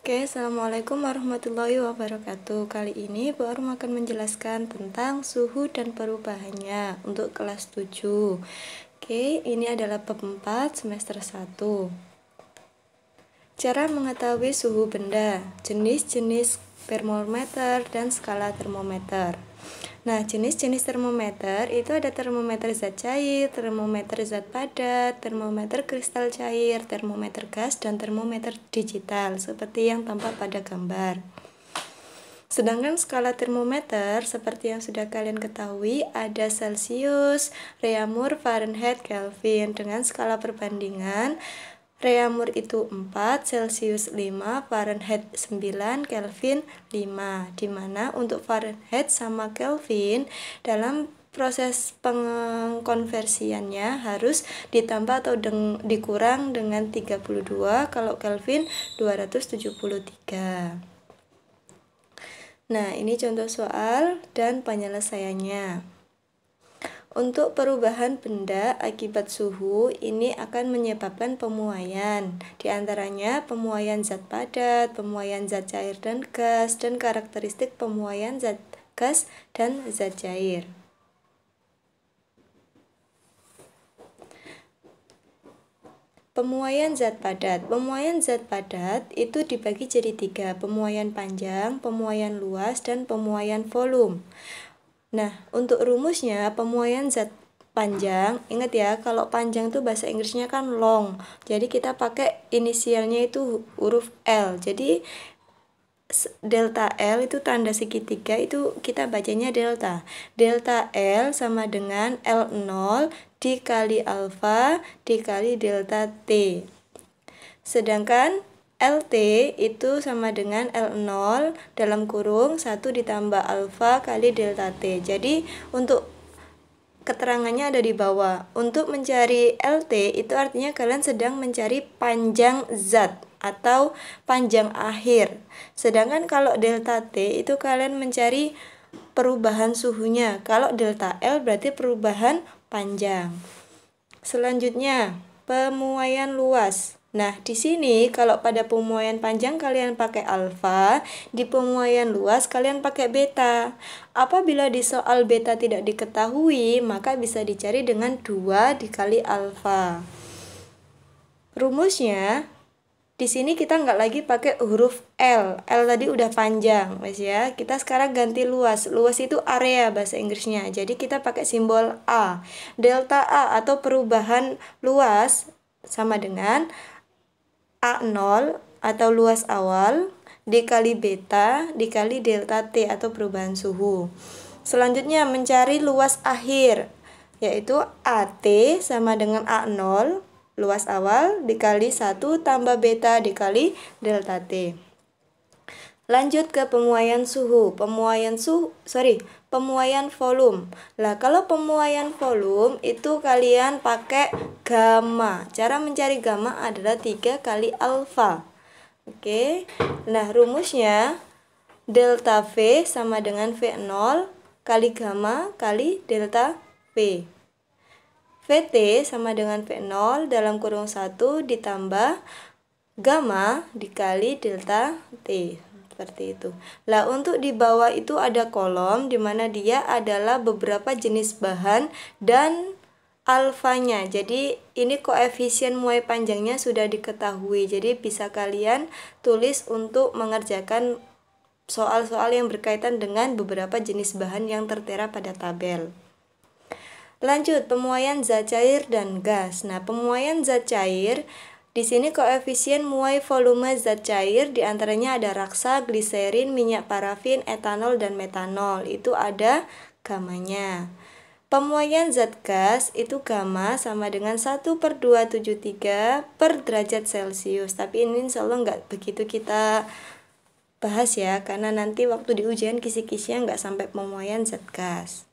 Oke, Assalamualaikum warahmatullahi wabarakatuh. Kali ini Bu Arum akan menjelaskan tentang suhu dan perubahannya untuk kelas 7. Oke, ini adalah bab 4 semester 1. Cara mengetahui suhu benda, jenis-jenis termometer dan skala termometer. Nah, jenis-jenis termometer itu ada termometer zat cair, termometer zat padat, termometer kristal cair, termometer gas, dan termometer digital seperti yang tampak pada gambar. Sedangkan skala termometer seperti yang sudah kalian ketahui ada Celsius, Reaumur, Fahrenheit, Kelvin dengan skala perbandingan. Reaumur itu 4, Celsius 5, Fahrenheit 9, Kelvin 5. Dimana untuk Fahrenheit sama Kelvin dalam proses pengkonversiannya harus ditambah atau dikurang dengan 32, kalau Kelvin 273. Nah, ini contoh soal dan penyelesaiannya. Untuk perubahan benda akibat suhu, ini akan menyebabkan pemuaian. Di antaranya pemuaian zat padat, pemuaian zat cair dan gas, dan karakteristik pemuaian zat gas dan zat cair. Pemuaian zat padat. Pemuaian zat padat itu dibagi jadi 3, pemuaian panjang, pemuaian luas, dan pemuaian volume. Nah, untuk rumusnya pemuaian zat panjang, ingat ya, kalau panjang itu bahasa Inggrisnya kan long. Jadi kita pakai inisialnya itu huruf L. Jadi delta L itu tanda segitiga itu kita bacanya delta. Delta L sama dengan L0 dikali alfa dikali delta T. Sedangkan LT itu sama dengan L0 dalam kurung 1 ditambah alfa kali delta T. Jadi untuk keterangannya ada di bawah. Untuk mencari LT itu artinya kalian sedang mencari panjang zat atau panjang akhir. Sedangkan kalau delta T itu kalian mencari perubahan suhunya. Kalau delta L berarti perubahan panjang. Selanjutnya, pemuaian luas. Nah, di sini kalau pada pemuaian panjang kalian pakai alfa, di pemuaian luas kalian pakai beta. Apabila di soal beta tidak diketahui, maka bisa dicari dengan 2 dikali alfa. Rumusnya, di sini kita nggak lagi pakai huruf L. L tadi udah panjang, guys ya. Kita sekarang ganti luas. Luas itu area bahasa Inggrisnya. Jadi kita pakai simbol A. Delta A atau perubahan luas sama dengan A0 atau luas awal dikali beta dikali delta T atau perubahan suhu. Selanjutnya mencari luas akhir, yaitu AT sama dengan A0 luas awal dikali 1 tambah beta dikali delta T. Lanjut ke pemuaian suhu. Pemuaian volume. Lah, kalau pemuaian volume itu kalian pakai gamma. Cara mencari gamma adalah 3 kali alfa. Oke. Nah, rumusnya delta V sama dengan V0 kali gamma kali delta V. VT sama dengan V0 dalam kurung 1 ditambah gamma dikali delta T. Seperti itu. Lah, untuk di bawah itu ada kolom di mana dia adalah beberapa jenis bahan dan alfanya. Jadi ini koefisien muai panjangnya sudah diketahui. Jadi bisa kalian tulis untuk mengerjakan soal-soal yang berkaitan dengan beberapa jenis bahan yang tertera pada tabel. Lanjut, pemuaian zat cair dan gas. Nah, pemuaian zat cair di sini koefisien muai volume zat cair diantaranya ada raksa, gliserin, minyak parafin, etanol, dan metanol. Itu ada gamanya. Pemuaian zat gas itu gamma sama dengan 1/273 per derajat Celcius. Tapi ini insya Allah nggak begitu kita bahas ya, karena nanti waktu di ujian kisi-kisinya nggak sampai pemuaian zat gas.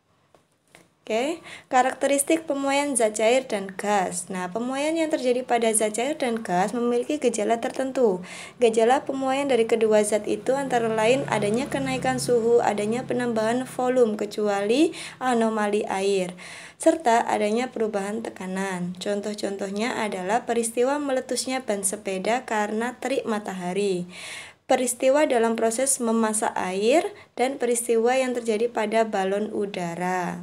Oke, karakteristik pemuaian zat cair dan gas. Nah, pemuaian yang terjadi pada zat cair dan gas memiliki gejala tertentu. Gejala pemuaian dari kedua zat itu antara lain adanya kenaikan suhu, adanya penambahan volume kecuali anomali air, serta adanya perubahan tekanan. Contoh-contohnya adalah peristiwa meletusnya ban sepeda karena terik matahari, peristiwa dalam proses memasak air, dan peristiwa yang terjadi pada balon udara.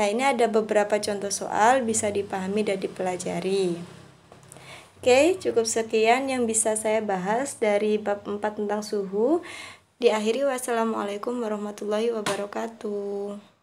Nah, ini ada beberapa contoh soal bisa dipahami dan dipelajari. Oke, cukup sekian yang bisa saya bahas dari bab 4 tentang suhu. Diakhiri, wassalamualaikum warahmatullahi wabarakatuh.